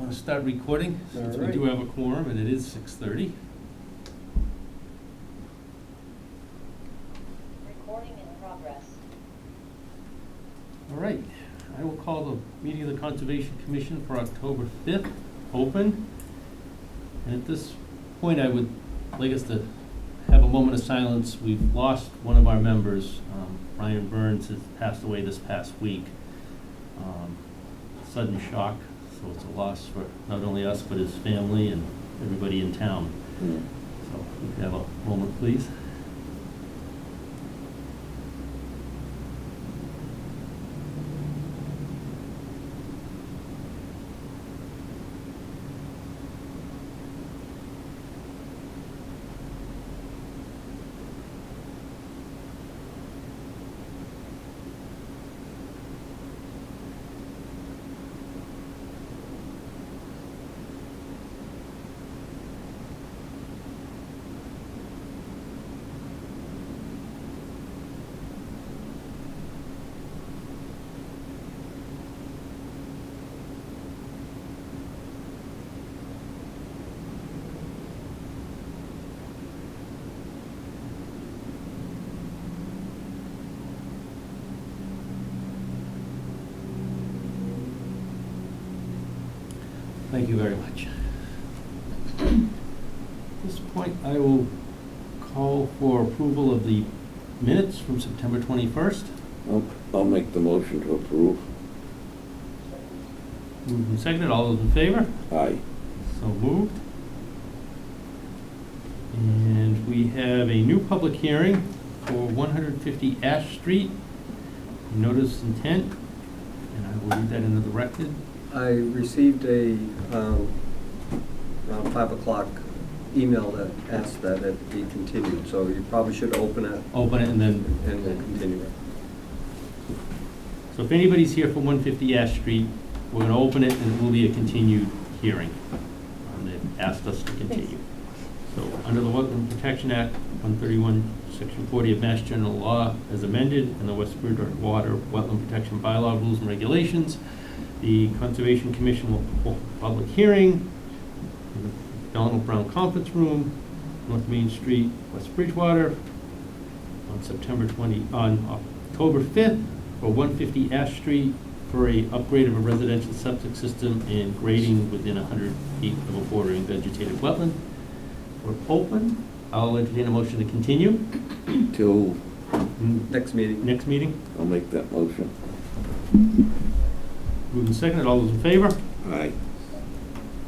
want to start recording, since we All do right. have a quorum, and it is 6:30. Recording in progress. All right, I will call the meeting of the Conservation Commission for October 5th open. And at this point, I would like us to have a moment of silence. We've lost one of our members. Brian Burns has passed away this past week. Sudden shock, so it's a loss for not only us, but his family and everybody in town. So we can have a moment, please. Thank you very much. At this point, I will call for approval of the minutes from September 21st. I'll make the motion to approve. Moved and seconded. All those in favor? Aye. So moved. And we have a new public hearing for 150 Ash Street. Notice intent, and I will read that into the record. I received a, around 5 o'clock email that asked that it be continued, so you probably should open it Open it and then, and we'll continue it. so if anybody's here for 150 Ash Street, we're going to open it and it will be a continued hearing. They've asked us to continue. So under the Wetland Protection Act, 131, Section 40 of Mass General Law as amended, and the West Bridgewater Wetland Protection Bylaw Rules and Regulations, the Conservation Commission will hold a public hearing in the Donald Brown Conference Room, North Main Street, West Bridgewater, on October 5th for 150 Ash Street for a upgrade of a residential septic system and grading within 100 feet of a bordering vegetated wetland. We're open. I'll entertain a motion to continue. Till, Next meeting. Next meeting. I'll make that motion. Moved and seconded. All those in favor? Aye.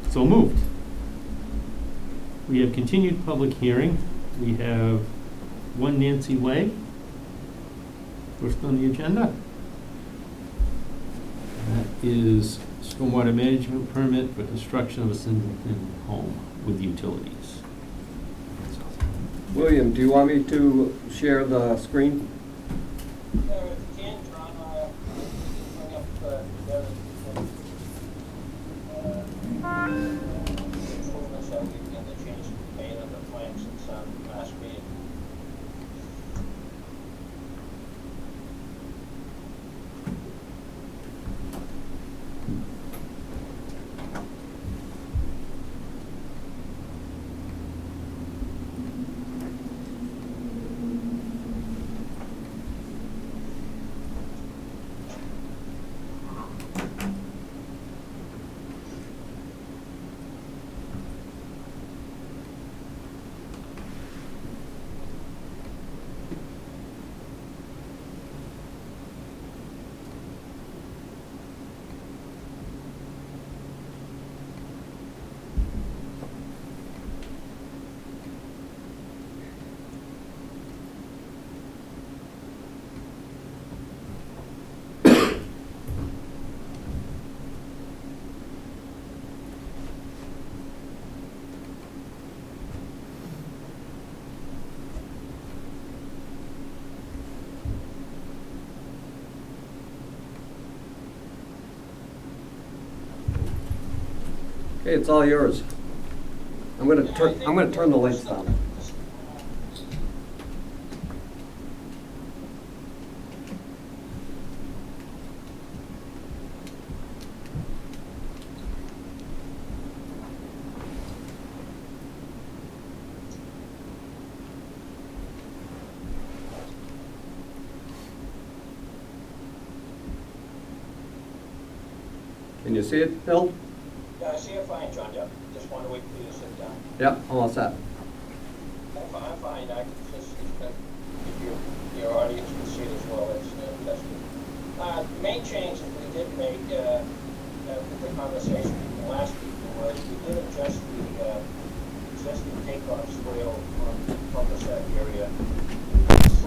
So moved. We have continued public hearing. We have 1 Nancy Way, first on the agenda. That is stormwater management permit for construction of a single-family home with utilities. William, do you want me to share the screen? Yeah, if you can, John, bring up the improvements that we've got the change made on the plan since last meeting. Okay, it's all yours. I'm gonna turn the lights down. Can you see it, Bill? Yeah, I see it fine, John, yeah. Just want to wait for you to sit down. Yeah, I'm all set. I'm fine, I can just, if your audience can see it as well, that's good. The main change that we did make, with the conversation with the last people was we did adjust the, existing takeoff swale from the set area.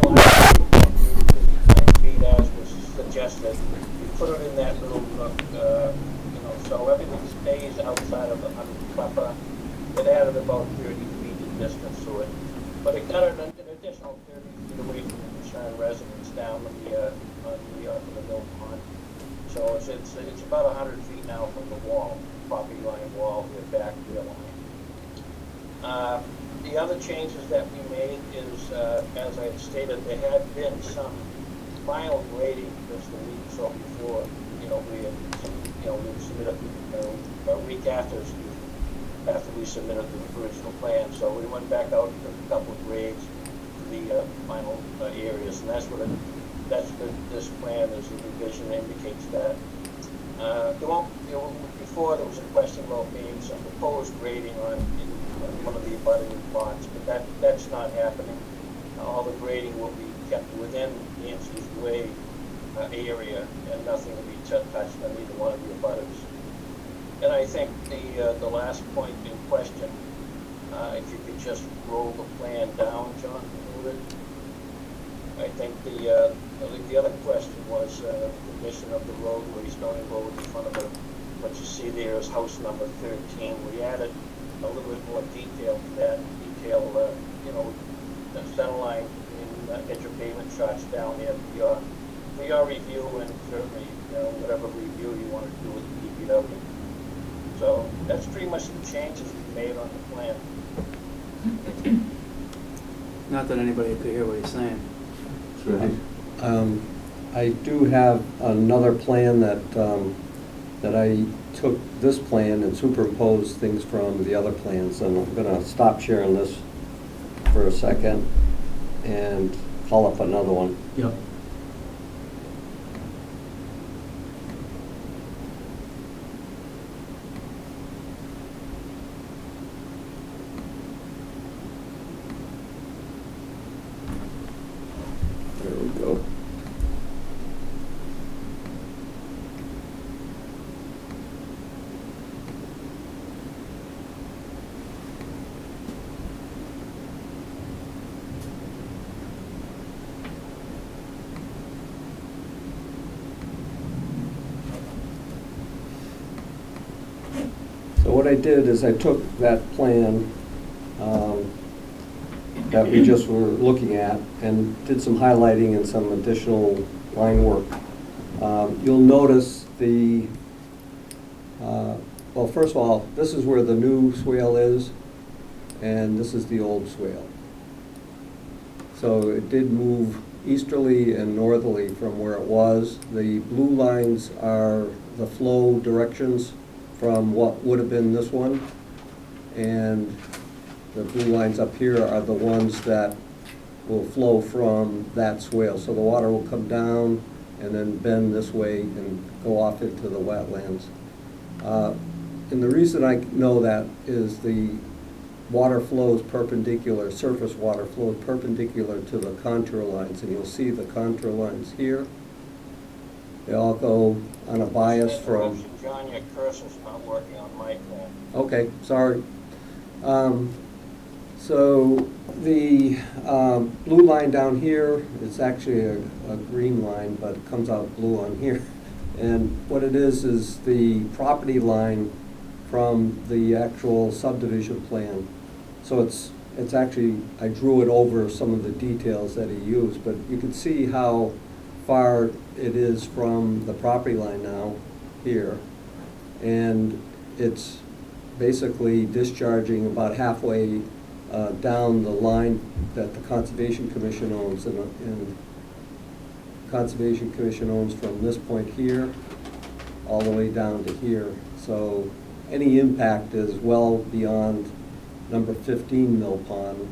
Slide 9 feet as was suggested. We put it in that little, so everything stays outside of the 100 buffer. It added about 30 feet in distance to it, but it got an additional 30 feet away from the concerned residents down on the mill pond. So it's about 100 feet now from the wall, property line wall, the back rear line. The other changes that we made is, as I had stated, there had been some final grading just a week or so before, we submitted, a week after we submitted the original plan. So we went back out and took a couple of grades for the final areas, and this plan is the revision indicates that. Before there was a question about being some proposed grading on one of the abutting plots, but that's not happening. All the grading will be kept within Nancy's Way area, and nothing will be touched on either one of the abutters. And I think the last point in question, if you could just roll the plan down, John, a little bit. I think the other question was the condition of the roadway, Stony Road in front of it. What you see there is house number 13. We added a little bit more detail to that. The center line in edge of pavement shots down there for your review, and certainly whatever review you want to do with the DPW. So that's pretty much the changes we made on the plan. Not that anybody could hear what he's saying. I do have another plan that I took this plan and superimposed things from the other plans, and I'm going to stop sharing this for a second and call up another one. Yep. There we go. So what I did is I took that plan that we just were looking at and did some highlighting and some additional line work. You'll notice well, first of all, this is where the new swale is, and this is the old swale. So it did move easterly and northerly from where it was. The blue lines are the flow directions from what would have been this one, and the blue lines up here are the ones that will flow from that swale. So the water will come down and then bend this way and go off into the wetlands. And the reason I know that is the water flows perpendicular, surface water flows perpendicular to the contour lines, and you'll see the contour lines here. They all go on a bias from... John, your cursor's not working on my plan. Okay, sorry. So the blue line down here is actually a green line, but it comes out blue on here. And what it is the property line from the actual subdivision plan. So it's actually, I drew it over some of the details that he used, but you can see how far it is from the property line now here. And it's basically discharging about halfway down the line that the Conservation Commission owns, and Conservation Commission owns from this point here all the way down to here. So any impact is well beyond number 15 Mill Pond,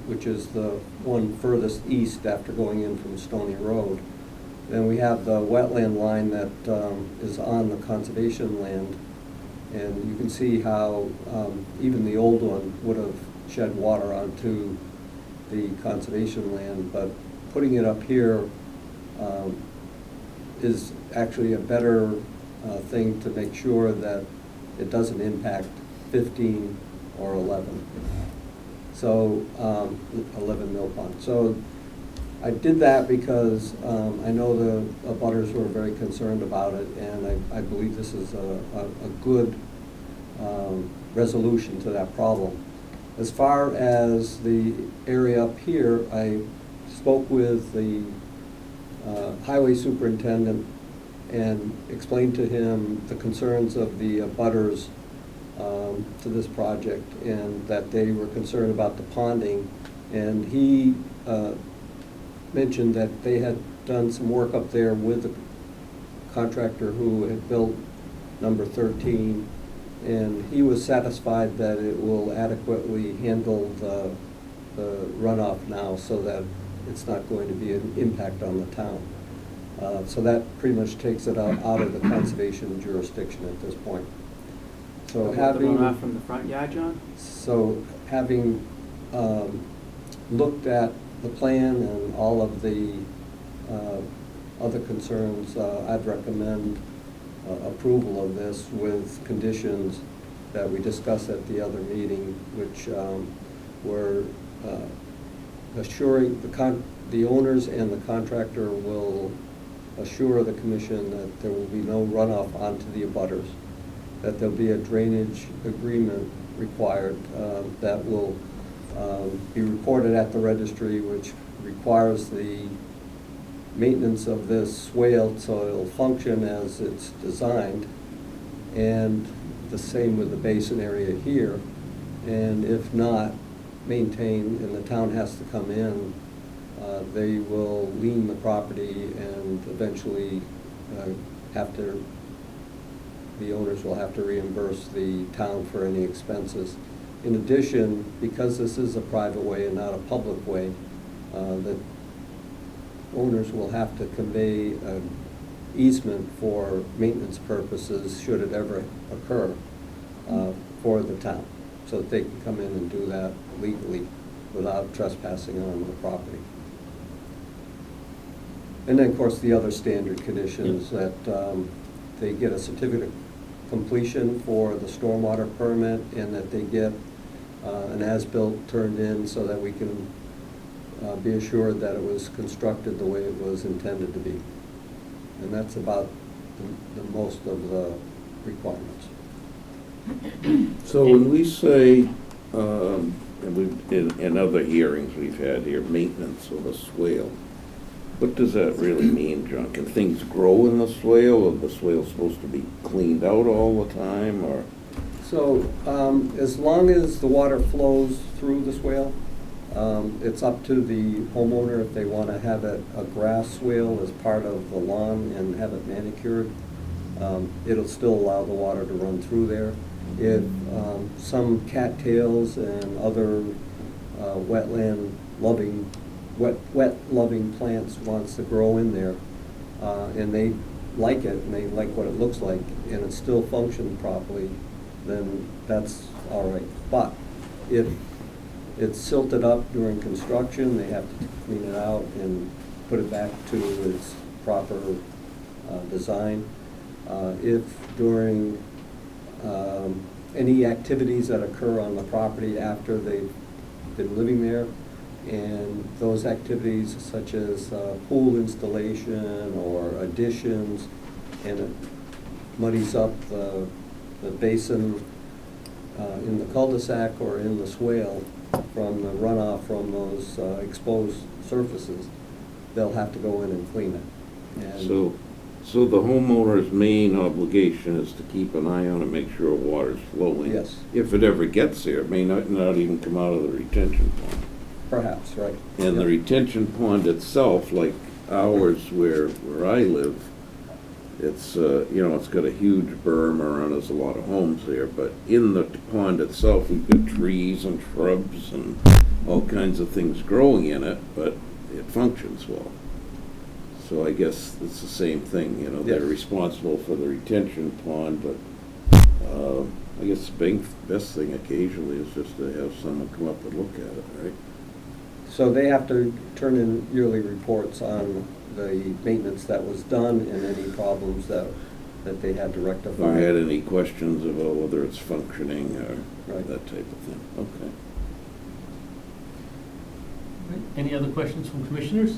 which is the one furthest east after going in from Stony Road. Then we have the wetland line that is on the conservation land. And you can see how even the old one would have shed water onto the conservation land, but putting it up here is actually a better thing to make sure that it doesn't impact 15 or 11. So 11 mill pond. So I did that because I know the abutters were very concerned about it, and I believe this is a good resolution to that problem. As far as the area up here, I spoke with the highway superintendent and explained to him the concerns of the abutters to this project, and that they were concerned about the ponding. And he mentioned that they had done some work up there with the contractor who had built number 13, and he was satisfied that it will adequately handle the runoff now, so that it's not going to be an impact on the town. So that pretty much takes it out of the conservation jurisdiction at this point. So The having runoff from the front yard, John? So having looked at the plan and all of the other concerns, I'd recommend approval of this with conditions that we discussed at the other meeting, which were assuring the owners and the contractor will assure the commission that there will be no runoff onto the abutters, that there'll be a drainage agreement required that will be reported at the registry, which requires the maintenance of this swale so it'll function as it's designed, and the same with the basin area here. And if not maintained and the town has to come in, they will lien the property and eventually the owners will have to reimburse the town for any expenses. In addition, because this is a private way and not a public way, the owners will have to convey an easement for maintenance purposes, should it ever occur, for the town, so that they can come in and do that legally without trespassing on the property. And then, of course, the other standard conditions that they get a certificate of completion for the stormwater permit, and that they get an as-built turned in so that we can be assured that it was constructed the way it was intended to be. And that's about the most of the requirements. So when we say, and in other hearings we've had here, maintenance of a swale, what does that really mean, John? Can things grow in the swale, or the swale supposed to be cleaned out all the time, or? So as long as the water flows through the swale, it's up to the homeowner if they want to have it a grass swale as part of the lawn and have it manicured. It'll still allow the water to run through there. If some cattails and other wet-loving plants wants to grow in there, and they like it and they like what it looks like, and it still functions properly, then that's all right. But if it's silted up during construction, they have to clean it out and put it back to its proper design. If during any activities that occur on the property after they've been living there, and those activities such as pool installation or additions, and it muddies up the basin in the cul-de-sac or in the swale from the runoff from those exposed surfaces, they'll have to go in and clean it. And So the homeowner's main obligation is to keep an eye on it, make sure water's flowing. Yes. If it ever gets there, it may not even come out of the retention pond. perhaps, right? And the retention pond itself, like ours where I live, it's, it's got a huge berm around, there's a lot of homes there, but in the pond itself, we've got trees and shrubs and all kinds of things growing in it, but it functions well. So I guess it's the same thing, you know, they're Yeah. responsible for the retention pond, but I guess the best thing occasionally is just to have someone come up and look at it, right? So they have to turn in yearly reports on the maintenance that was done and any problems that they had to rectify. Or had any questions about whether it's functioning or Right. that type of thing, okay. Any other questions from commissioners?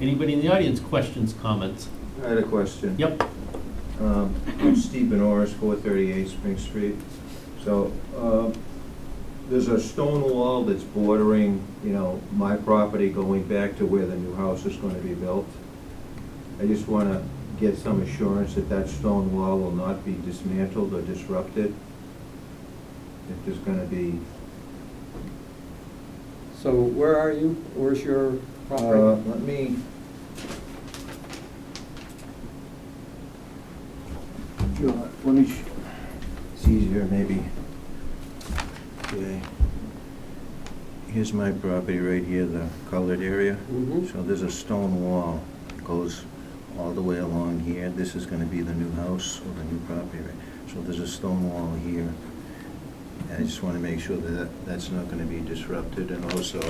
Anybody in the audience, questions, comments? I had a question. Yep. I'm Steve Benoris, 438 Spring Street. So, there's a stone wall that's bordering, you know, my property going back to where the new house is gonna be built. I just wanna get some assurance that that stone wall will not be dismantled or disrupted. If there's gonna be, So where are you? Where's your property? let me, let me, it's easier maybe. Okay. Here's my property right here, the colored area. Mhm. So there's a stone wall, goes all the way along here. This is gonna be the new house or the new property, right? So there's a stone wall here. And I just wanna make sure that that's not gonna be disrupted, and also,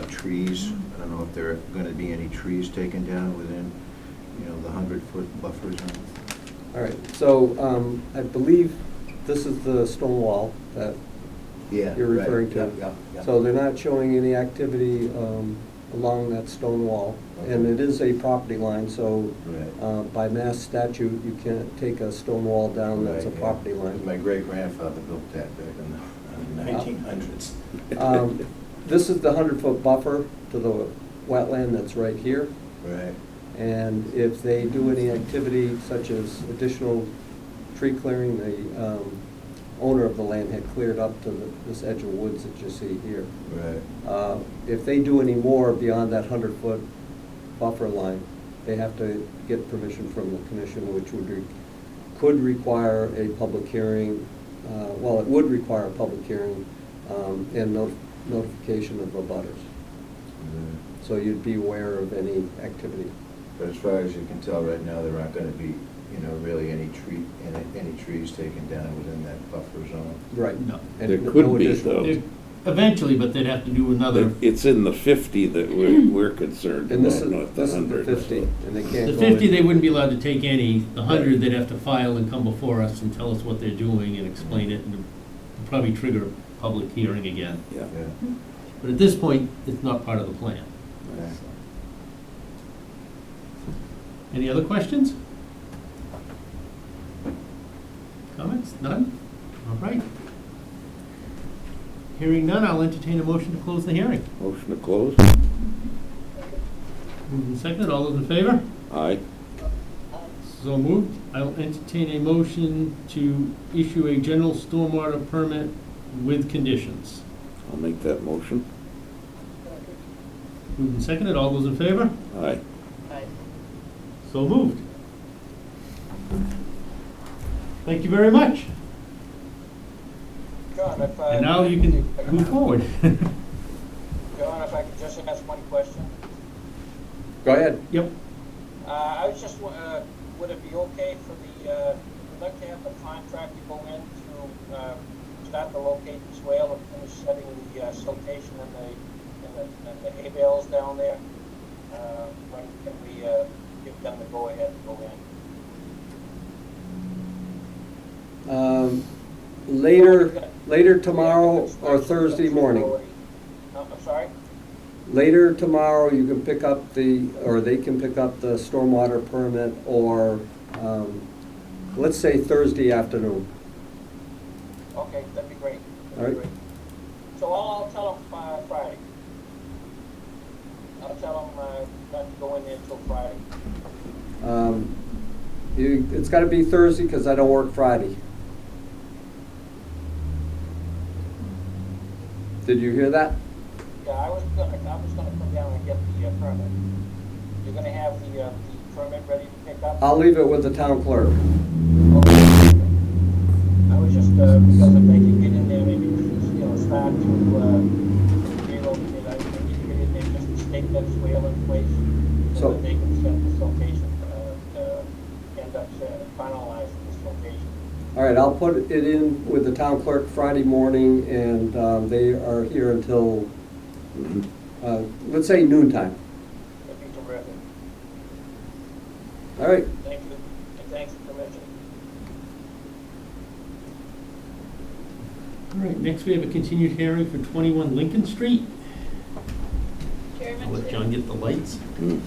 trees. I don't know if there are gonna be any trees taken down within, you know, the 100-foot buffer zone. All right, so I believe this is the stone wall that Yeah. you're right. referring to. Yeah. So they're not showing any activity along that stone wall. And Okay. it is a property line, so Right. by mass statute, you can't take a stone wall down that's a Right, yeah. property line. My great-grandfather built that back in the 1900s. This is the 100-foot buffer to the wetland that's right here. Right. And if they do any activity such as additional tree clearing, the owner of the land had cleared up to this edge of woods that you see here. Right. If they do any more beyond that 100-foot buffer line, they have to get permission from the commission, which could require a public hearing. Well, it would require a public hearing and notification of abutters. So you'd be aware of any activity. But as far as you can tell right now, there aren't gonna be, you know, really any trees taken down within that buffer zone. Right. No. And There no could be, additional- though. There- Eventually, but they'd have to do another. It's in the 50 that we're concerned And this about, is, not the this is the 100. 50, and they can't The go 50, in. they wouldn't be allowed to take any. The 100, they'd have to file and come before us and tell us what they're doing and explain it, and it'd probably trigger a public hearing again. Yeah. Yeah. But at this point, it's not part of the plan. Okay. Any other questions? Comments? None? All right. Hearing none, I'll entertain a motion to close the hearing. Motion to close? Moved and seconded, all those in favor? Aye. So moved. I'll entertain a motion to issue a general stormwater permit with conditions. I'll make that motion. Moved and seconded, all those in favor? Aye. So moved. Thank you very much. John, if And now you can move forward. John, if I could just ask one question. Go ahead. Yep. I was just, would it be okay for the, we'd like to have the contractor go in to start to locate the swale and finish setting the siltation and the hay bales down there? When can we give them the go-ahead to go in? Later tomorrow or Thursday morning. I'm sorry? Later tomorrow, you can pick up or they can pick up the stormwater permit, or, let's say Thursday afternoon. Okay, that'd be great. All right. So I'll tell them Friday. I'll tell them not to go in there until Friday. It's gotta be Thursday, because I don't work Friday. Did you hear that? Yeah, I was gonna come down and get the permit. You're gonna have the permit ready to pick up? I'll leave it with the town clerk. Okay. I was just, because if they could get in there, maybe, start to, relocate, I need to get in there just to stake that swale in place. So- they can set this location, end up finalizing this location. All right, I'll put it in with the town clerk Friday morning, and they are here until, let's say noontime. That'd be terrific. All right, Thank you, and thanks for mentioning. All right, next we have a continued hearing for 21 Lincoln Street. I'll Chairman, let John get the lights. Mm.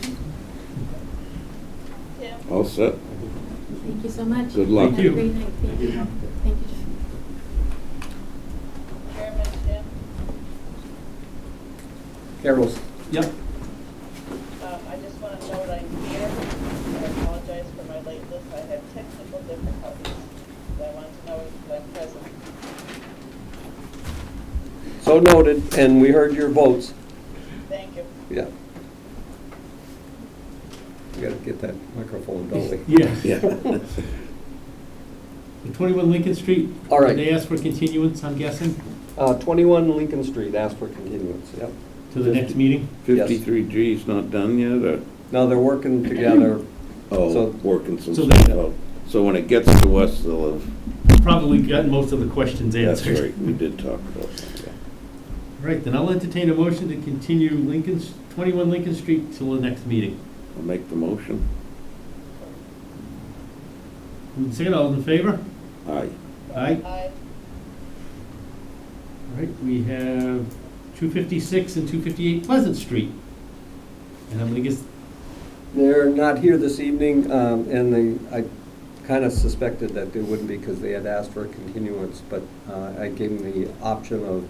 Tim, All set? Thank you so much. Good luck. Have a great night. Thank you. Thank you, John. Chairman, Tim, Carol's. Yep. I just want to note I'm here. I apologize for my lateness. I had technical difficulties. So I wanted to know if I'm present. So noted, and we heard your votes. Thank you. Yeah. We gotta get that microphone, don't we? Yeah. Yeah. The 21 Lincoln Street. All right. They asked for continuance, I'm guessing, 21 Lincoln Street, asked for continuance, yep. to the next meeting? 53G's not done yet, or? No, they're working together. Oh, So- working some So stuff they- out. So when it gets to us, they'll have, Probably got most of the questions that's answered. right, we did talk about that, yeah. All right, then I'll entertain a motion to continue 21 Lincoln Street till the next meeting. I'll make the motion. Moving second, all those in favor? Aye. Aye. Aye. All right, we have 256 and 258 Pleasant Street. And I'm gonna guess, They're not here this evening, and I kind of suspected that they wouldn't be because they had asked for a continuance, but I gave them the option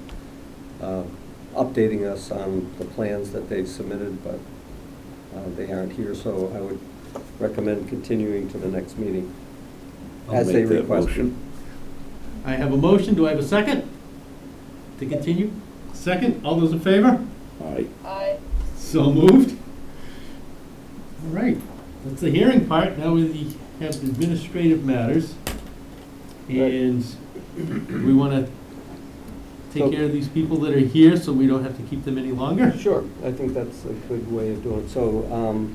of updating us on the plans that they've submitted, but they aren't here, so I would recommend continuing to the next meeting, I'll as they make that requested. motion. I have a motion, do I have a second? To continue? Second, all those in favor? Aye. Aye. So moved. All right, that's the hearing part. Now we have administrative matters. And we want to take care of these people that are here so we don't have to keep them any longer. Sure, I think that's a good way of doing it. So,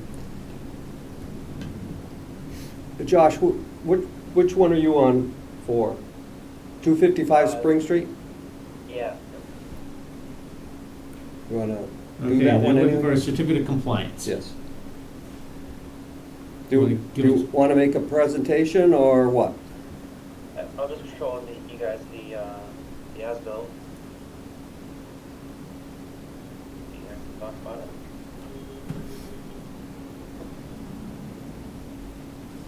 Josh, which one are you on for? 255 Spring Street? Yeah. You want to do Okay, that they're one looking for a anyway? certificate of compliance. Yes. Wanna Do give you us- want to make a presentation or what? I'll just show you guys the as-built. You guys can talk about it.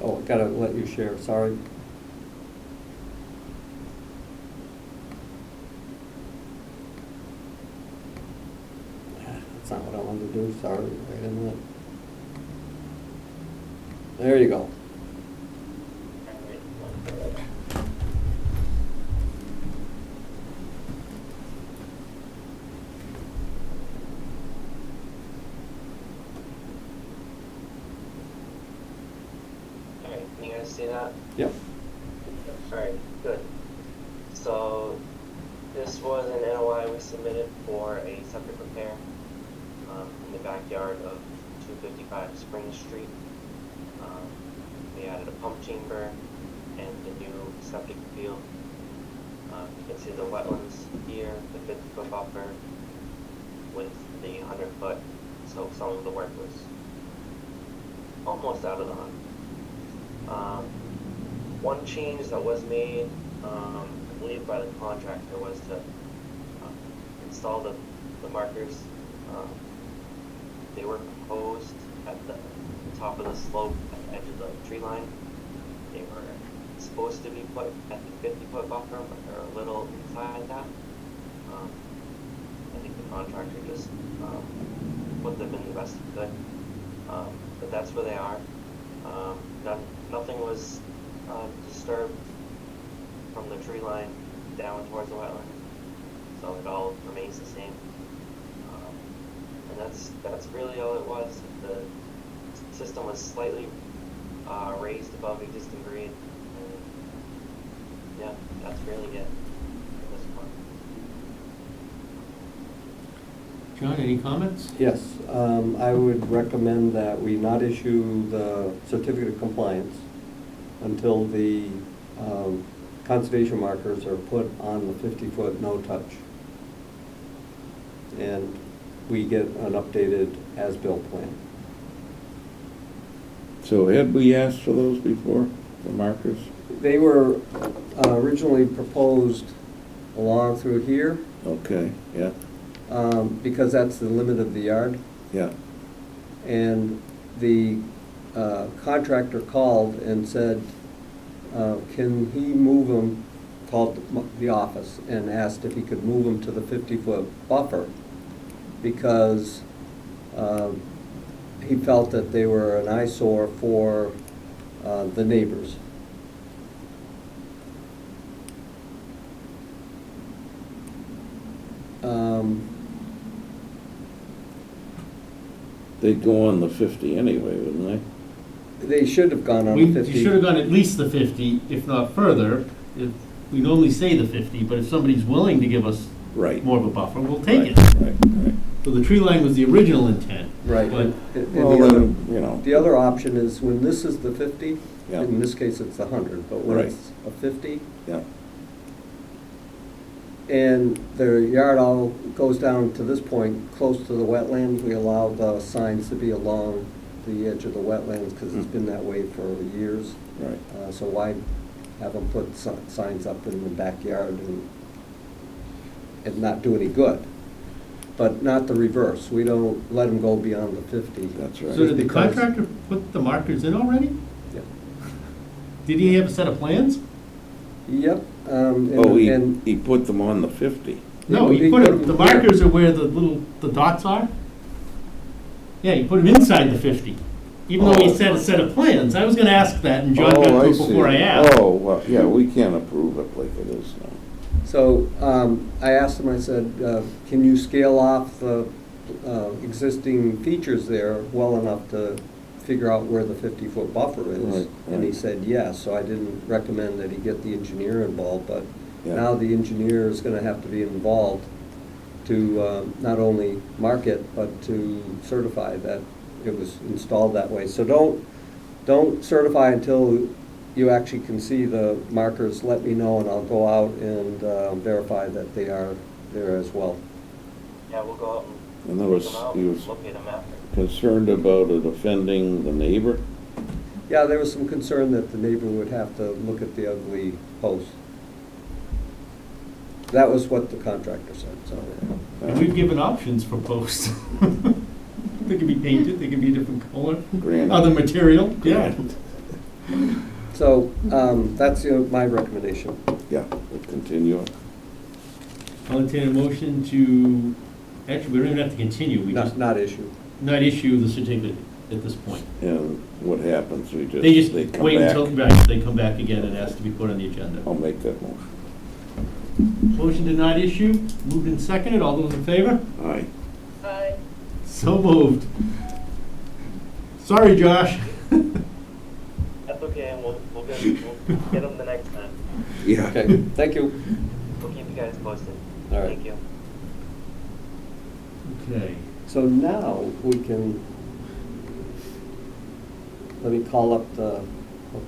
Oh, I gotta let you share, sorry. That's not what I wanted to do, sorry. Wait a minute. There you go. Alright, can you guys see that? Yep. Alright, good. So, this was an NOI we submitted for a septic repair in the backyard of 255 Spring Street. We added a pump chamber and a new septic field. You can see the wetlands here, the 50-foot buffer with the 100-foot, so some of the work was almost out of the 100. One change that was made, I believe by the contractor, was to install the markers. They were proposed at the top of the slope at the edge of the tree line. They were supposed to be put at the 50-foot buffer, but they're a little inside that. I think the contractor just put them in the best he could. But that's where they are. Nothing was disturbed from the tree line down towards the wetland, so it all remains the same. And that's really all it was. The system was slightly raised above existing grade, and yeah, that's really it at this point. John, any comments? Yes, I would recommend that we not issue the certificate of compliance until the conservation markers are put on the 50-foot no-touch. And we get an updated as-built plan. So had we asked for those before, the markers? They were originally proposed along through here, Okay, yeah, because that's the limit of the yard. yeah. And the contractor called and said, can he move them, called the office and asked if he could move them to the 50-foot buffer, because he felt that they were an eyesore for the neighbors. They'd go on the 50 anyway, wouldn't They should have gone on You the 50. should have gone at least the 50, if not further. We'd only say the 50, but if somebody's willing to give us they? Right. more of a buffer, we'll take it. Right, right. So the tree line was the original intent. Right. But And Well, the other- then, you know, The other option is when this is the 50, Yeah. in this case it's the 100, but when Right. it's a 50, yeah, and the yard all goes down to this point, close to the wetlands, we allow the signs to be along the edge of the wetlands, because it's been that way for years. right. So why have them put signs up in the backyard and not do any good? But not the reverse. We don't let them go beyond the 50. That's right. So did the Because- contractor put the markers in already? Yeah. Did he have a set of plans? Yep. Oh, and he put them on the 50. No, he put it, the markers are where the dots are. Yeah, he put them inside the 50, even though he said a set of plans. I was gonna ask that, and John got to it before I asked. Oh, well, yeah, we can't approve it like it is now. So I asked him, I said, can you scale off the existing features there well enough to figure out where the 50-foot buffer is? Right, And he right. said yes, so I didn't recommend that he get the engineer involved, but Yeah. now the engineer is gonna have to be involved to not only mark it, but to certify that it was installed that way. So don't certify until you actually can see the markers. Let me know, and I'll go out and verify that they are there as well. Yeah, we'll go out And and there was, take them out, he was locate them after. concerned about it offending the neighbor? Yeah, there was some concern that the neighbor would have to look at the ugly post. That was what the contractor said, so. And we've given options for posts. They can be painted, they can be a different color, Granite. other material, yeah. So, that's my recommendation. Yeah, we'll continue it. I'll entertain a motion to, actually, we don't even have to continue, we just Not issue. not issue the certificate at this point. And what happens, They just come wait back. until, right, they come back again and ask to be put on the agenda. I'll make that motion. Motion to not issue, moved and seconded, all those in favor? Aye. Aye. So moved. Sorry, Josh. That's okay, and we'll get them the next time. Yeah. Okay, thank you. We'll keep you guys posted. All right. Thank you. Okay. So now we can, let me call up the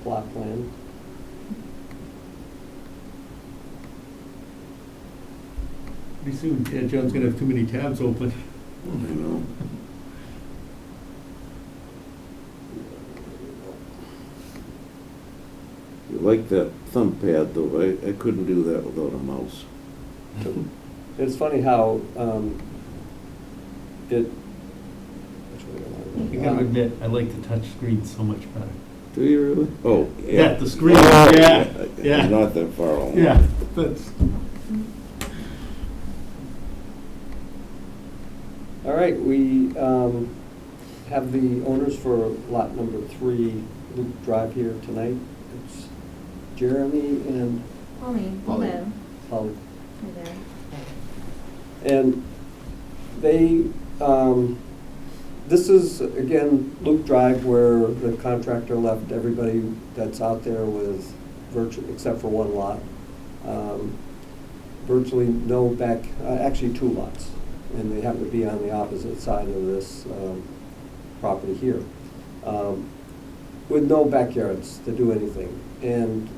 plot plan. Pretty soon, yeah, John's gonna have too many tabs open. I know. You like that thumb pad though, I couldn't do that without a mouse. It's funny how it. I gotta admit, I like the touch screen so much better. Do you really? Oh, yeah. Yeah, the screen, Oh, yeah, yeah. Not that far along. Yeah, that's, All right, we have the owners for lot number 3, Loop Drive here tonight. It's Jeremy and Pauline, Pauline. hello. Holly. Hi there. And they, this is, again, Loop Drive, where the contractor left everybody that's out there with except for one lot. Virtually no actually 2 lots. and they happen to be on the opposite side of this property here, with no backyards to do anything. And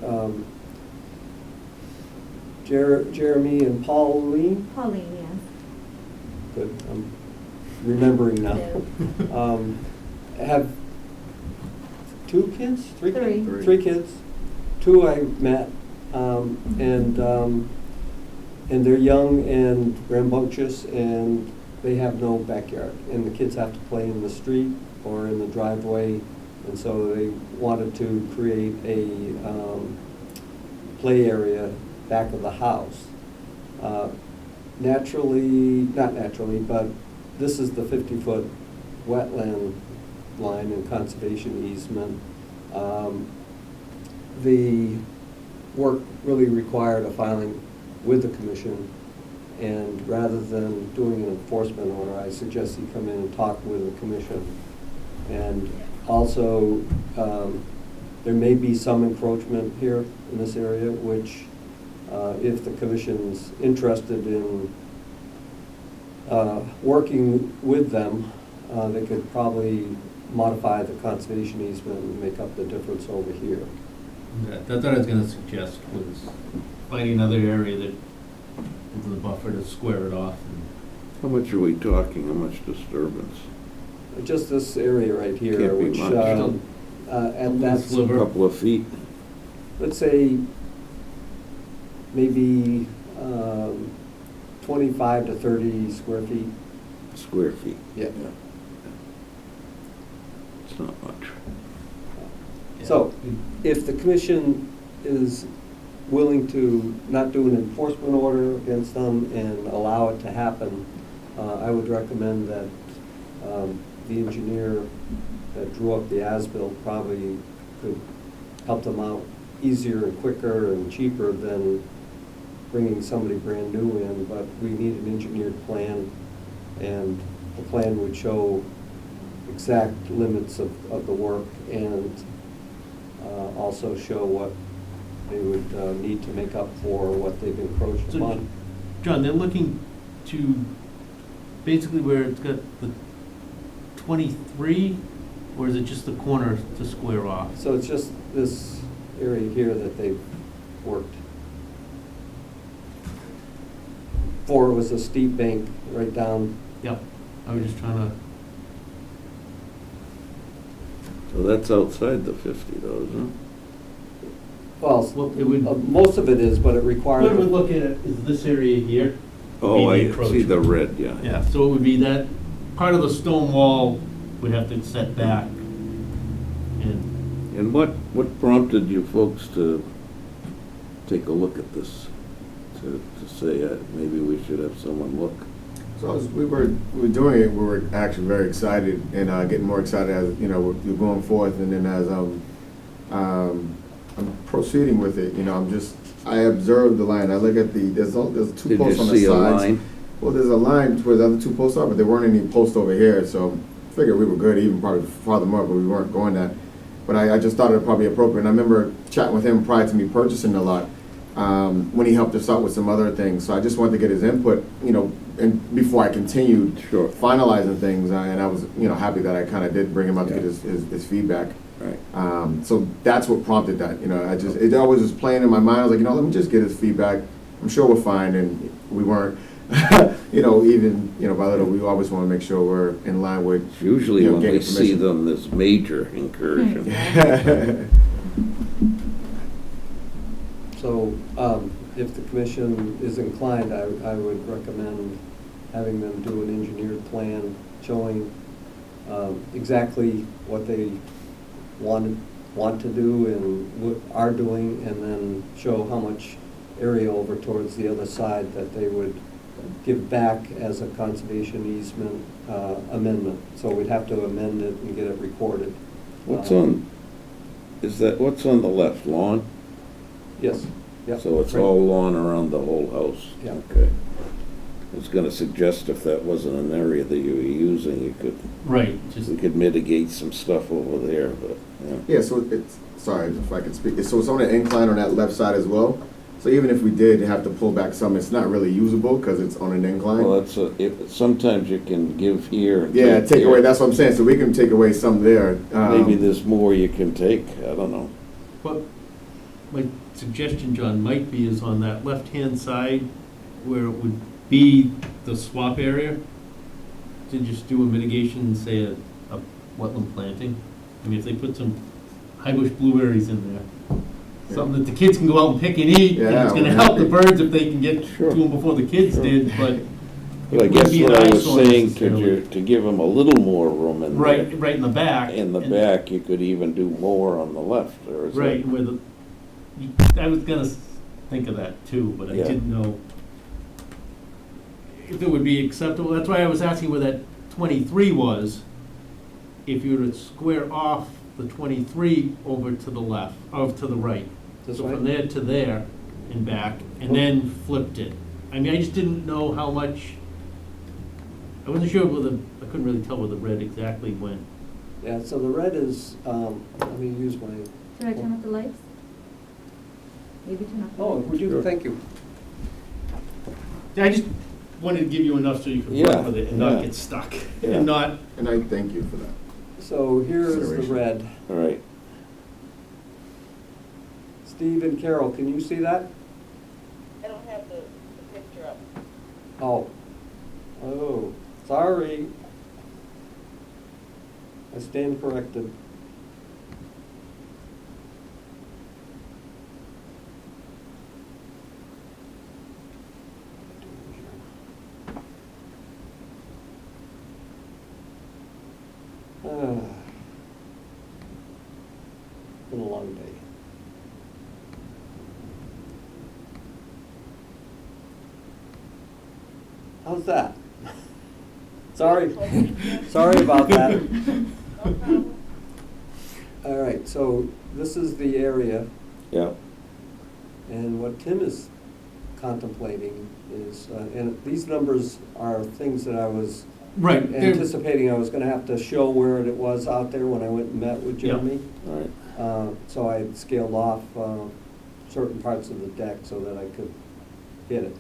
Jeremy and Pauline, Pauline, good, I'm remembering now, have two kids, three kids? Three. Three kids. Two I met, and they're young and rambunctious, and they have no backyard. And the kids have to play in the street or in the driveway, and so they wanted to create a play area back of the house. Not naturally, but this is the 50-foot wetland line and conservation easement. The work really required a filing with the commission, and rather than doing an enforcement order, I suggest you come in and talk with the commission. And also, there may be some encroachment here in this area, which if the commission's interested in working with them, they could probably modify the conservation easement and make up the difference over here. That's what I was gonna suggest, was finding another area that, into the buffer to square it off. How much are we talking, how much disturbance? Just this area right here, Can't be which, much. and that's, A couple of feet? let's say, maybe 25 to 30 square feet. Square feet. Yeah. It's not much. So, if the commission is willing to not do an enforcement order against them and allow it to happen, I would recommend that the engineer that drew up the as-built probably could help them out easier and quicker and cheaper than bringing somebody brand new in, but we need an engineered plan, and the plan would show exact limits of the work and also show what they would need to make up for what they've encroached So, upon. John, they're looking to, basically where it's got the 23, or is it just the corner to square off? So it's just this area here that they've worked. Before it was a steep bank right down. Yep, I was just trying to, So that's outside the 50 though, isn't Well, well, it would, most of it is, but it requires. what we're looking at is this area here. it? Oh, Be the I see the encroachment. red, yeah. Yeah, so it would be that, part of the stone wall would have to set back. And And what prompted you folks to take a look at this? To say maybe we should have someone look? So as we were doing it, we were actually very excited and getting more excited as, you know, we're going forth, and then as I'm proceeding with it, you know, I observed the line. I look at there's two posts on the sides. Did you see a line? Well, there's a line where the other two posts are, but there weren't any posts over here, so I figured we were good, even probably farther more, but we weren't going that. But I just thought it would probably be appropriate. And I remember chatting with him prior to me purchasing the lot, when he helped us out with some other things. So I just wanted to get his input, you know, and before I continued Sure. finalizing things, and I was, you know, happy that I kind of did bring him out to get his feedback. Right. So that's what prompted that. You know, it always was playing in my mind. I was like, you know, let me just get his feedback. I'm sure we're fine, and we weren't. You know, even, you know, by little, we always want to make sure we're in line with. It's usually you know, when we getting see permission. them, this major incursion. So, if the commission is inclined, I would recommend having them do an engineered plan showing exactly what they want to do and what are doing, and then show how much area over towards the other side that they would give back as a conservation easement amendment. So we'd have to amend it and get it recorded. What's on the left, lawn? Yes. Yep. So it's Right. all lawn around the whole house? Yeah. Okay. I was gonna suggest if that wasn't an area that you were using, right, just, we could mitigate some stuff over there, but, yeah. Yeah, so sorry if I can speak. So it's on the incline on that left side as well. So even if we did have to pull back some, it's not really usable because it's on an incline. Well, sometimes you can give here. And Yeah, take there. away, that's what I'm saying, so we can take away some there. Maybe there's more you can take, I don't know. What my suggestion, John, might be is on that left-hand side where it would be the swap area, to just do a mitigation, say a wetland planting. I mean, if they put some high bush blueberries in there, something that the kids can go out and pick and eat, and Yeah, it's gonna we're help the happy. birds if they can get Sure. to them before the kids did, but. But I it guess wouldn't be an what I was eyesore saying, necessarily. to give them a little more room in there. Right in the back. In the and- back, you could even do more on the left, or is that? Right, where I was gonna think of that too, but I Yeah. didn't know if it would be acceptable. That's why I was asking where that 23 was. If you were to square off the 23 over to the left, or to the right. This So way? from there to there and back, and then flipped it. I mean, I just didn't know how much, I wasn't sure whether, I couldn't really tell where the red exactly went. Yeah, so the red is, let me use my, Should I turn off the lights? Maybe turn off the oh, lights. would you, Sure. thank you. I just wanted to give you enough so you could Yeah, work with it and not yeah. get stuck. Yeah. And not, And I thank you for that. So here is the Consideration. red. All right, Steve and Carol, can you see that? I don't have the picture up. Oh, sorry. I stand corrected. Been a long day. How's that? Sorry, sorry about that. No problem. All right, so this is the area, yeah, and what Tim is contemplating is, and these numbers are things that I was right, they're- anticipating I was gonna have to show where it was out there when I went and met with Yeah. Jeremy. all right. So I scaled off certain parts of the deck so that I could hit it.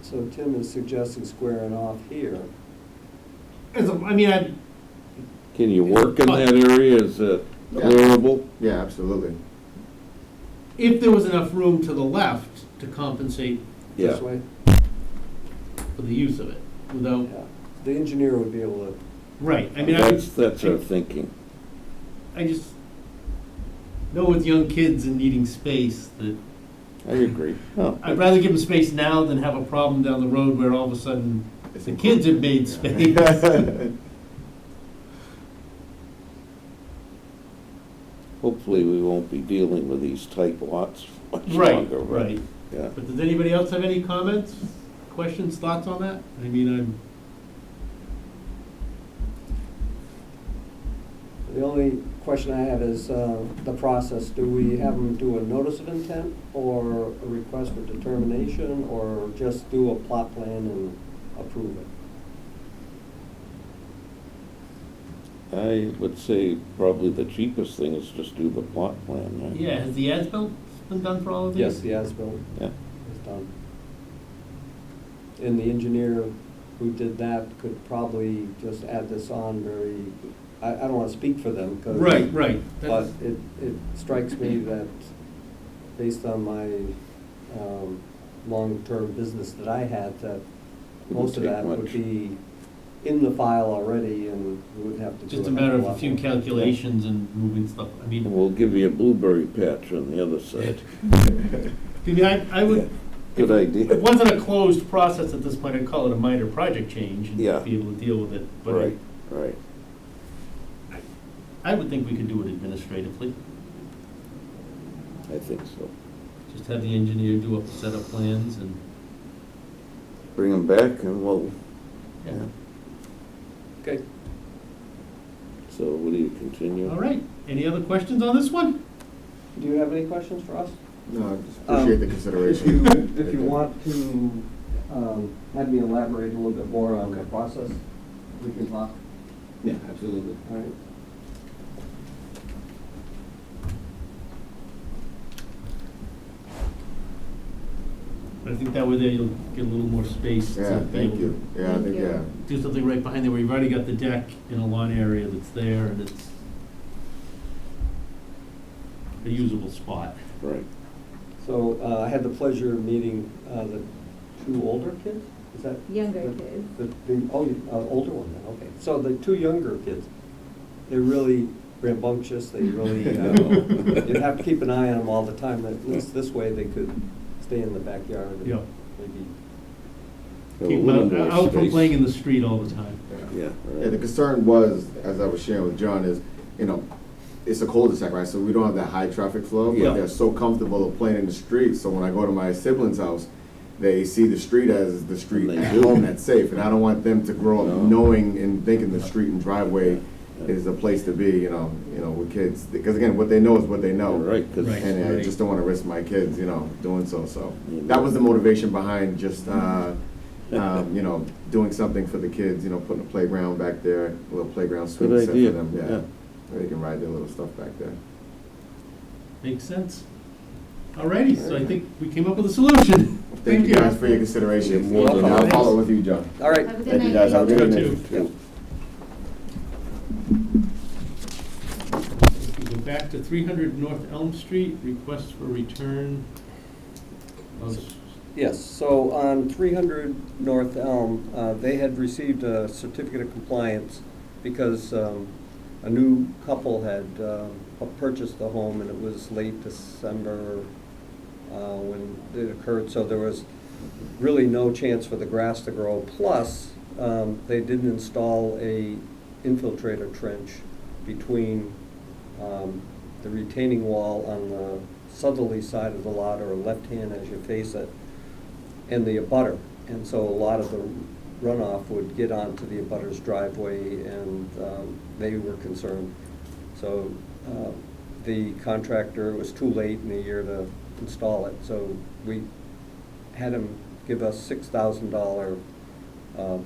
So Tim is suggesting squaring off here. I mean, Can you work in that area? Is it Yeah. clearable? Yeah, absolutely. if there was enough room to the left to compensate This Yeah, way? for the use of it, without, Yeah. The engineer would be able to, right, I mean, that's our thinking. I just know with young kids and needing space that I agree. Oh, I'd rather give them space now than have a problem down the road where all of a sudden It's the kids have made space. hopefully, we won't be dealing with these type lots much Right, longer. but, right. Yeah. But does anybody else have any comments, questions, thoughts on that? I mean, the only question I have is the process. Do we have them do a notice of intent or a request for determination or just do a plot plan and approve it? I would say probably the cheapest thing is just do the plot plan, right? yeah, has the as-built been done for all of these? Yes, the as-built Yeah. is done. And the engineer who did that could probably just add this on very, I don't want to speak for them because. Right, right. But That's- it strikes me that based on my long-term business that I had, that Wouldn't most of take that would much. be in the file already and we wouldn't have to do Just it a matter of a lot few more. calculations and moving stuff, I And mean, we'll give you a blueberry patch on the other side. I would, Good if it idea. wasn't a closed process at this point, I'd call it a minor project change and Yeah. be able to deal with it. But Right, right. I would think we could do it administratively, I think so. just have the engineer do a set of plans and, Bring them back and we'll, yeah. Okay. so what do you continue? All right, any other questions on this one? Do you have any questions for us? No, I just appreciate the If consideration. you want to have me elaborate a little bit more on the process, we can talk. Yeah, absolutely. All right. But I think that way there you'll get a little more space. Yeah, to be thank able you. to Yeah, I Thank think, you. yeah. do something right behind there where you've already got the deck and a lawn area that's there, and it's a usable spot. Right. So I had the pleasure of meeting the two older kids, is that? Younger the- kids. Older one then, okay. So the two younger kids, they're really rambunctious, they really, you'd have to keep an eye on them all the time. At least this way they could stay in the backyard and Yeah. maybe. A Keep little them more out from space. playing in the street all the time. Yeah, Yeah, the right. concern was, as I was sharing with John, is, you know, it's a cul-de-sac, right, so we don't have that high traffic flow, Yeah. but they're so comfortable of playing in the street, so when I go to my sibling's house, they see the street as the street And they at do. home that's safe, and I don't want them to grow up No. knowing and thinking the street and driveway is the place to be, you know, with kids, because again, what they know is what they know. Right, 'cause- Right. And I Right. just don't wanna risk my kids, doing so, Yeah. that was the motivation behind just, doing something for the kids, putting a playground back there, a little playground swing Good set for idea, them, yeah. where they can ride their little stuff back there. Makes sense. Alrighty, so I think we came up with a solution. Thank you guys for your consideration. You're more than I'll welcome. follow with you, John. All right. Have a good Thank you night. guys, have a good You evening. too. We go back to 300 North Elm Street, request for return of, Yes, so on 300 North Elm, they had received a certificate of compliance because a new couple had purchased the home, and it was late December when it occurred, so there was really no chance for the grass to grow. Plus, they didn't install a infiltrator trench between the retaining wall on the southerly side of the lot, or left hand as you face it, and the abutter. And so a lot of the runoff would get onto the abutter's driveway, and they were concerned. So the contractor was too late in the year to install it, so we had him give us $6,000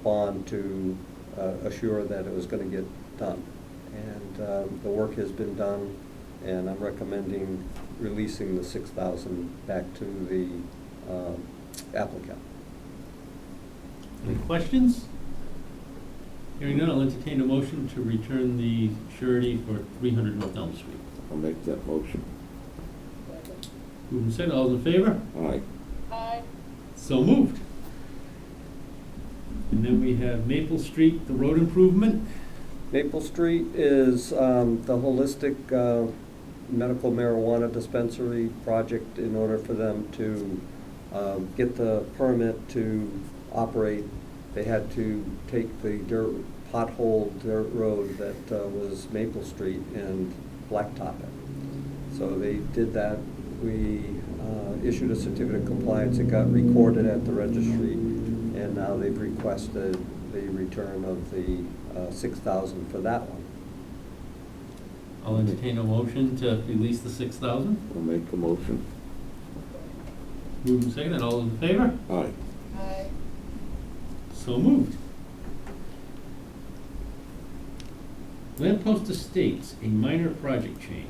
bond to assure that it was going to get done. And the work has been done, and I'm recommending releasing the $6,000 back to the applicant. any questions? Hearing none, I'll entertain a motion to return the surety for 300 North Elm Street. I'll make that motion. Moved and seconded, all those in favor? Aye. Aye. So moved. And then we have Maple Street, the road improvement. Maple Street is the holistic medical marijuana dispensary project. In order for them to get the permit to operate, they had to take the pothole dirt road that was Maple Street and blacktop it. So they did that. We issued a certificate of compliance. It got recorded at the registry, and now they've requested the return of the $6,000 for that one. I'll entertain a motion to release the 6,000. I'll make a motion. Moved and seconded, all those in favor? Aye. Aye. So moved. Lamppost Estates, a minor project change.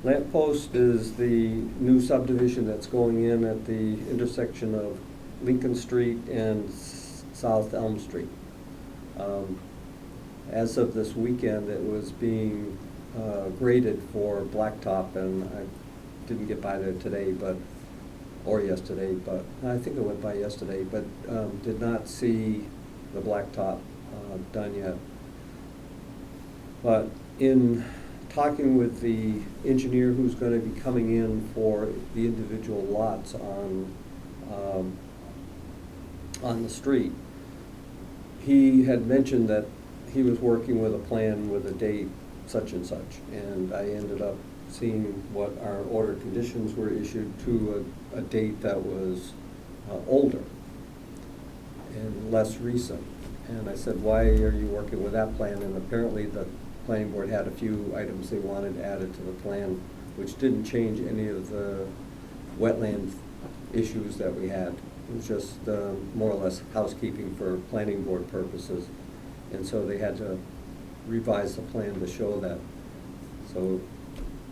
Lamppost is the new subdivision that's going in at the intersection of Lincoln Street and South Elm Street. As of this weekend, it was being graded for blacktop, and I didn't get by there today, or yesterday, but I think I went by yesterday, but did not see the blacktop done yet. But in talking with the engineer who's going to be coming in for the individual lots on the street, he had mentioned that he was working with a plan with a date such and such, and I ended up seeing what our order conditions were issued to a date that was older and less recent. And I said, why are you working with that plan? And apparently the planning board had a few items they wanted added to the plan, which didn't change any of the wetland issues that we had. It was just more or less housekeeping for planning board purposes. And so they had to revise the plan to show that. So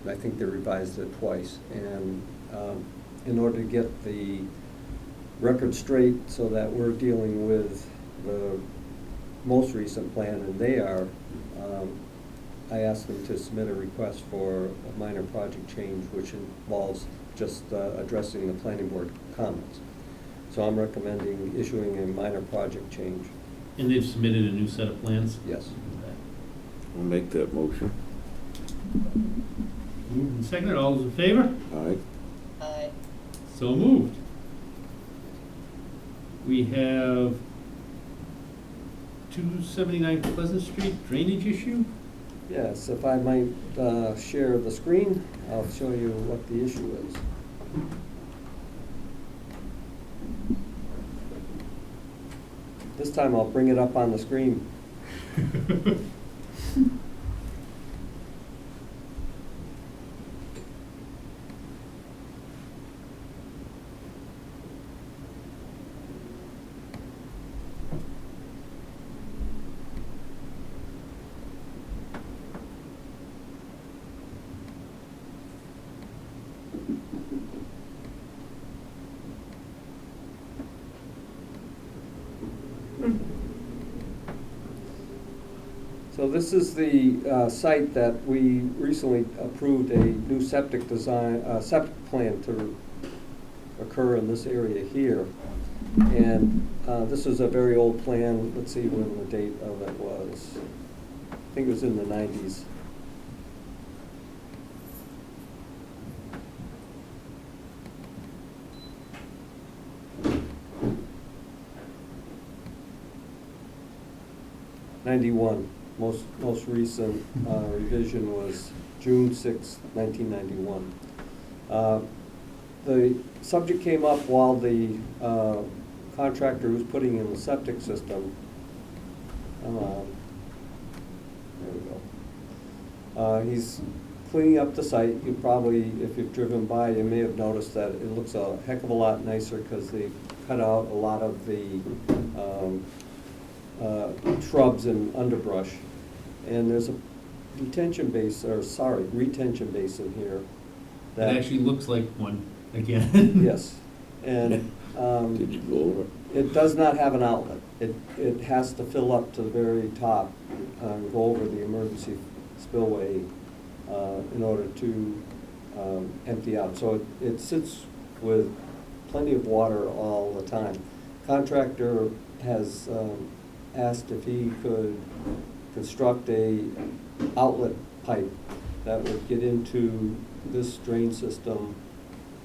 I think they revised it twice. And in order to get the record straight so that we're dealing with the most recent plan, and they are, I asked them to submit a request for a minor project change, which involves just addressing the planning board comments. So I'm recommending issuing a minor project change. And they've submitted a new set of plans? Yes. I'll make that motion. Moved and seconded, all those in favor? Aye. Aye. So moved. We have 279 Pleasant Street drainage issue. Yes, if I might share the screen, I'll show you what the issue is. This time I'll bring it up on the screen. So this is the site that we recently approved a new septic design, septic plan to occur in this area here. And this is a very old plan. Let's see when the date of it was. I think it was in the 90s. '91. Most recent revision was June 6, 1991. The subject came up while the contractor was putting in the septic system. There we go. He's cleaning up the site. You probably, if you've driven by, you may have noticed that it looks a heck of a lot nicer because they cut out a lot of the shrubs and underbrush. And there's a retention basin here. That actually looks like one again. Yes. And Did you go over? it does not have an outlet. It has to fill up to the very top, go over the emergency spillway in order to empty out. So it sits with plenty of water all the time. Contractor has asked if he could construct a outlet pipe that would get into this drain system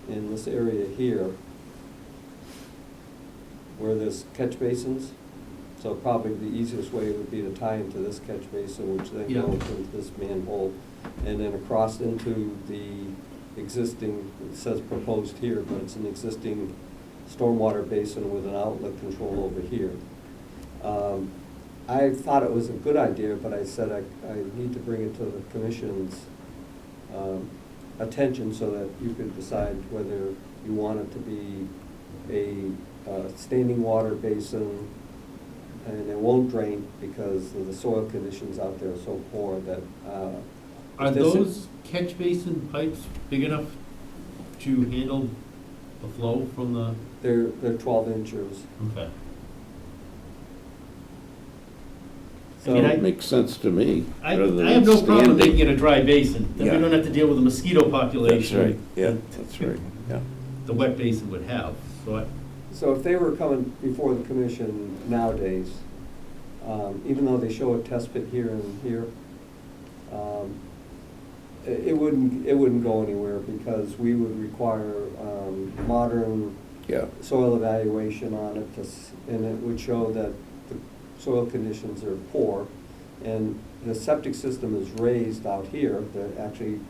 in this area here, where there's catch basins. So probably the easiest way would be to tie into this catch basin, which then Yep. goes into this manhole, and then across into the existing, it says proposed here, but it's an existing stormwater basin with an outlet control over here. I thought it was a good idea, but I said I need to bring it to the commission's attention so that you could decide whether you want it to be a standing water basin, and it won't drain because of the soil conditions out there are so poor that. Are this those catch basin pipes big enough to handle the flow from the? They're 12 inches. Okay. So mean, It makes sense to me. I rather than have no problem standing. making it a dry basin. Then we Yeah. don't have to deal with the mosquito That's population. right, yeah, that's right, yeah. The wet basin would have, So if they were coming before the commission nowadays, even though they show a test pit here and here, it wouldn't go anywhere because we would require modern Yeah, soil evaluation on it, and it would show that the soil conditions are poor. And the septic system is raised out here. They're actually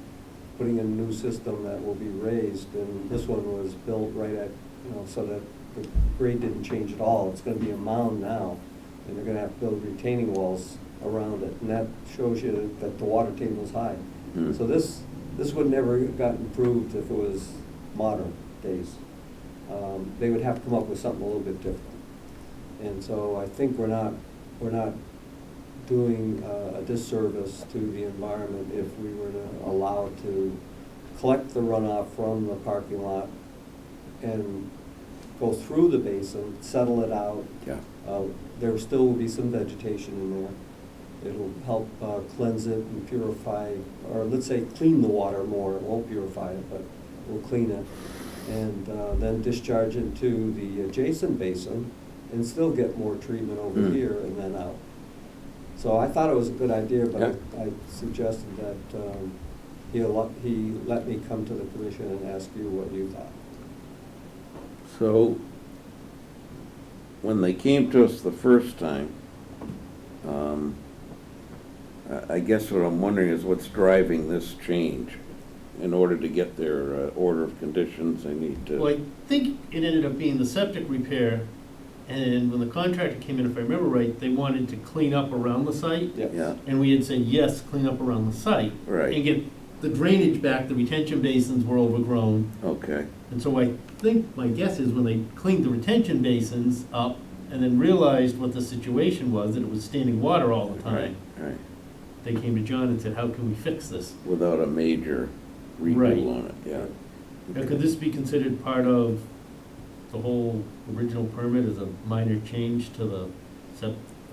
putting in a new system that will be raised, and this one was built right at, so that the grade didn't change at all. It's gonna be a mound now, and they're gonna have to build retaining walls around it, and that shows you that the water table is high. Hmm. So this would never have gotten approved if it was modern days. They would have to come up with something a little bit different. And so I think we're not doing a disservice to the environment if we were to allow to collect the runoff from the parking lot and go through the basin, settle it out. Yeah. There still will be some vegetation in there. It'll help cleanse it and purify, or let's say clean the water more. It won't purify it, but we'll clean it. And then discharge into the adjacent basin and still get more treatment over here and then out. So I thought it was a good idea, but Yeah. I suggested that he let me come to the commission and ask you what you thought. So, when they came to us the first time, I guess what I'm wondering is what's driving this change? In order to get their order of conditions, they need to. Well, I think it ended up being the septic repair, and when the contractor came in, if I remember right, they wanted to clean up around the site. Yeah, And we had said, yes, clean up around the site. Right. And get the drainage back, the retention basins were overgrown. okay, And so I think, my guess is when they cleaned the retention basins up and then realized what the situation was, that it was standing water all the right, time, right. they came to John and said, how can we fix this? Without a major Right. redo on it, yeah. Now, could this be considered part of the whole original permit as a minor change to the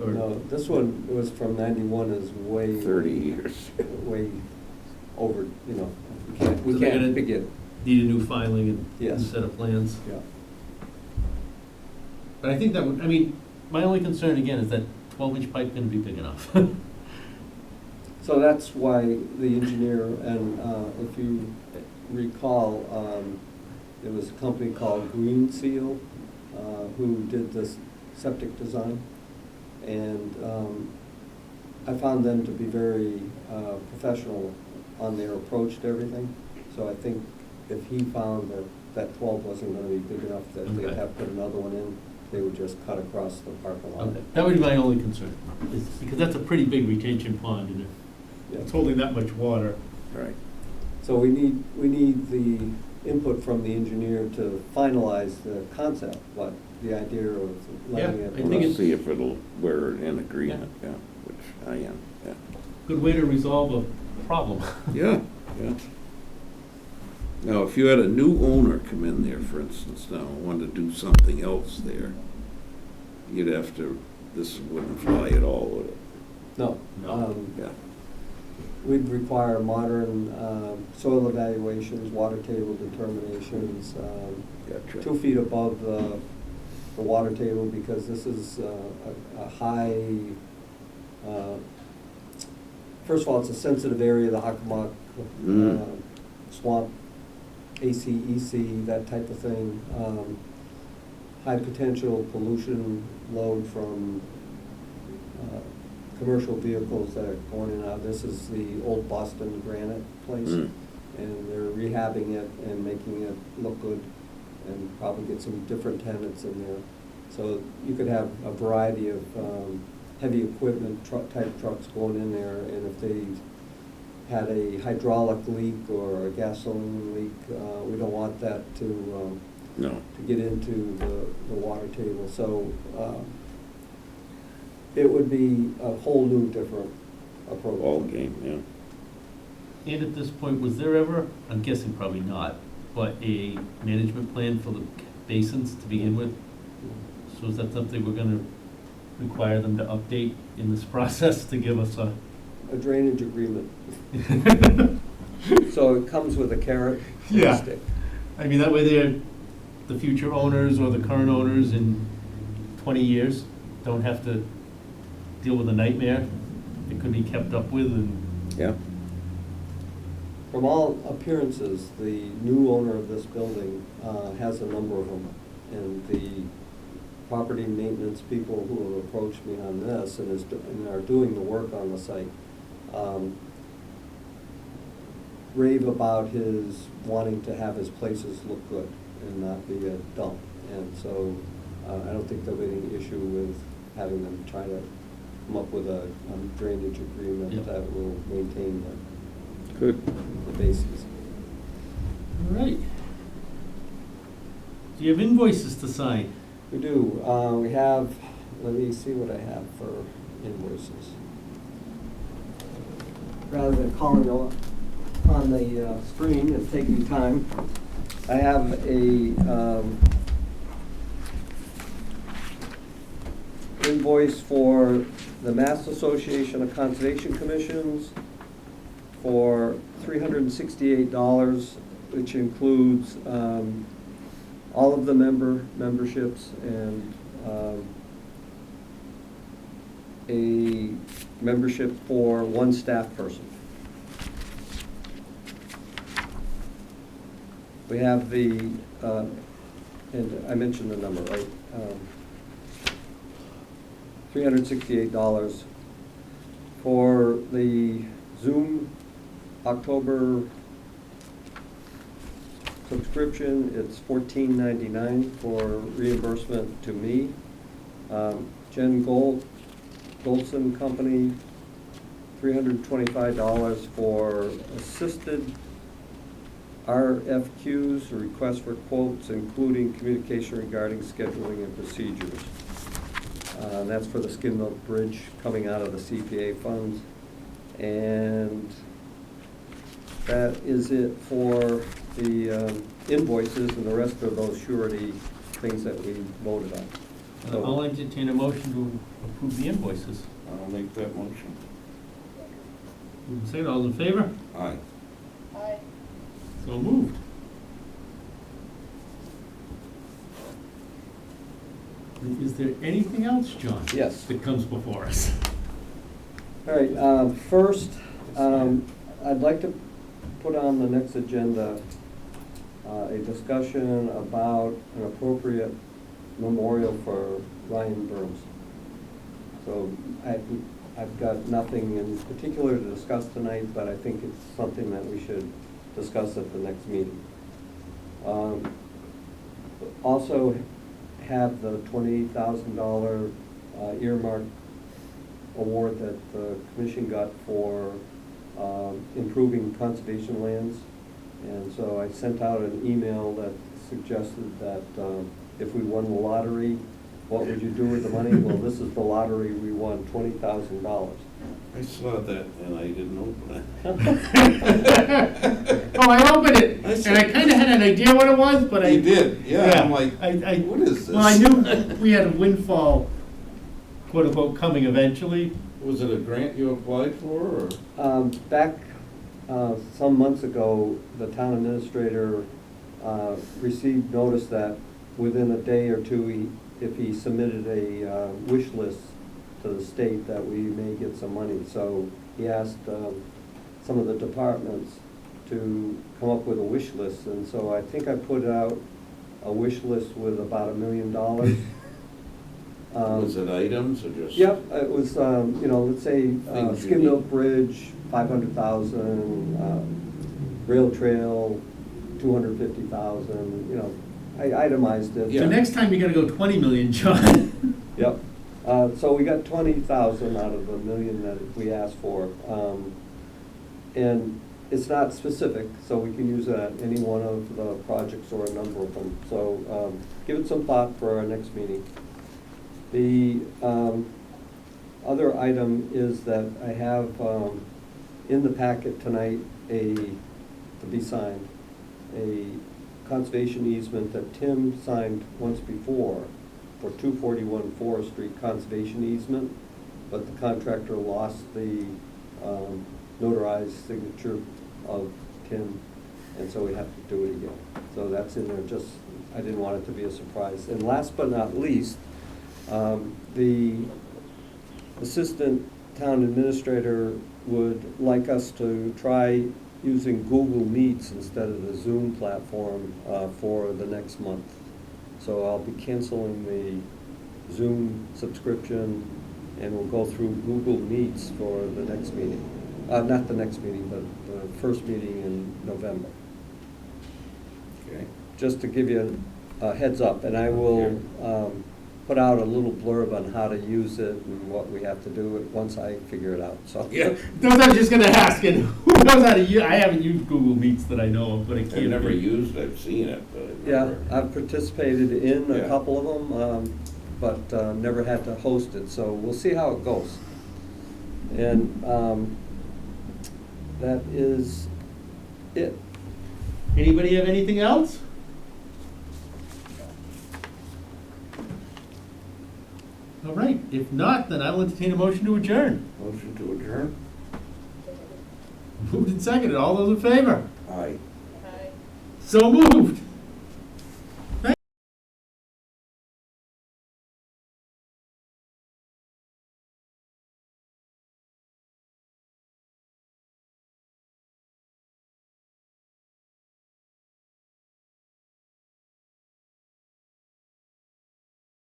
or? No, this one was from 91, is way. 30 years. Way over, you know, we So they're can't gonna- begin. Need a new filing and Yes. new set of plans? Yeah. But I think that would, I mean, my only concern again is that 12-inch pipe gonna be big enough. So that's why the engineer, and if you recall, there was a company called Green Seal who did this septic design. And I found them to be very professional on their approach to everything. So I think if he found that 12 wasn't going to be big enough that they'd Okay. have to put another one in, they would just cut across the parking lot. Okay, that would be my only concern, is because that's a pretty big retention pond, and Yeah. it's holding that much water. Right. So we need the input from the engineer to finalize the concept, but the idea of letting Yeah, it. I think Let's it's- see if we're in agreement, yeah, which I am, yeah. Good way to resolve a problem. Yeah, yeah. Now, if you had a new owner come in there, for instance, now, and wanted to do something else there, you'd have to, this wouldn't fly at all, would it? No. No. Yeah. We'd require modern soil evaluations, water table determinations, Gotcha. 2 feet above the water table, because this is a high, first of all, it's a sensitive area, the Hockomock swamp, ACEC, that type of thing. High potential pollution load from commercial vehicles that are going in and out. This is the old Boston granite place, and they're rehabbing it and making it look good, and probably get some different tenants in there. So you could have a variety of heavy equipment type trucks going in there, and if they had a hydraulic leak or a gasoline leak, we don't want that to No. get into the water table. So it would be a whole new different approach. Ball game, yeah. And at this point, was there ever, I'm guessing probably not, but a management plan for the basins to begin with? So is that something we're gonna require them to update in this process to give us a? A drainage agreement. So it comes with a carrot and a Yeah. stick. I mean, that way they're, the future owners or the current owners in 20 years don't have to deal with a nightmare. It could be kept up with, and Yeah. From all appearances, the new owner of this building has a number of them. And the property maintenance people who have approached me on this and are doing the work on the site rave about his wanting to have his places look good and not be a dump. And so I don't think there'll be any issue with having them try to come up with a drainage agreement Yep. that will maintain Good. the bases. all right. Do you have invoices to sign? We do. We have, let me see what I have for invoices. Rather than calling on the screen and taking time, I have a invoice for the Mass Association of Conservation Commissions for $368, which includes all of the memberships and a membership for one staff person. We have the, and I mentioned the number, right? $368 for the Zoom October subscription. It's $14.99 for reimbursement to me. Jen Goldson Company, $325 for assisted RFQs, requests for quotes, including communication regarding scheduling and procedures. That's for the Skin Milk Bridge coming out of the CPA funds. And that is it for the invoices and the rest of those surety things that we voted on. So, I'll entertain a motion to approve the invoices. I'll make that motion. Move and second, all in favor? Aye. Aye. So moved. Is there anything else, John? Yes. That comes before us? all right, first, I'd like to put on the next agenda a discussion about an appropriate memorial for Ryan Burns. So I've got nothing in particular to discuss tonight, but I think it's something that we should discuss at the next meeting. Also have the $20,000 earmark award that the commission got for improving conservation lands. And so I sent out an email that suggested that if we won the lottery, what would you do with the money? Well, this is the lottery, we won $20,000. I saw that and I didn't open it. Oh, I opened it, I and I kind of had an idea what it was, but I... You did, yeah, I'm like, I what is this? Well, I knew we had a windfall, quote unquote, coming eventually. Was it a grant you applied for, or? Back some months ago, the town administrator received notice that within a day or two, if he submitted a wish list to the state, that we may get some money. So he asked some of the departments to come up with a wish list, and so I think I put out a wish list with about $1 million. Was it items or just? Yep, it was, you know, let's say Things you Skin need. Milk Bridge, 500,000, rail trail, 250,000, you know, I itemized it. Yeah. So next time you're gonna go 20 million, John. Yep, so we got 20,000 out of the $1 million that we asked for. And it's not specific, so we can use that any one of the projects or a number of them. So give it some thought for our next meeting. The other item is that I have in the packet tonight to be signed, a conservation easement that Tim signed once before for 241 Forest Street conservation easement, but the contractor lost the notarized signature of Tim, and so we have to do it again. So that's in there, just, I didn't want it to be a surprise. And last but not least, the assistant town administrator would like us to try using Google Meets instead of the Zoom platform for the next month. So I'll be canceling the Zoom subscription, and we'll go through Google Meets for the next meeting. Not the next meeting, but the first meeting in November. Okay. Just to give you a heads up, and I will put out a little blurb on how to use it and what we have to do once I figure it out, so. Yeah. Those I was just gonna ask, and who knows how to use, I haven't used Google Meets that I know of, but I can't. I've never used, I've seen it, but I've Yeah, never. I've participated in a Yeah. couple of them, but never had to host it, so we'll see how it goes. And that is it. Anybody have anything else? All right, if not, then I'll entertain a motion to adjourn. Motion to adjourn? Moved and seconded, all those in favor? Aye. Hi. So moved.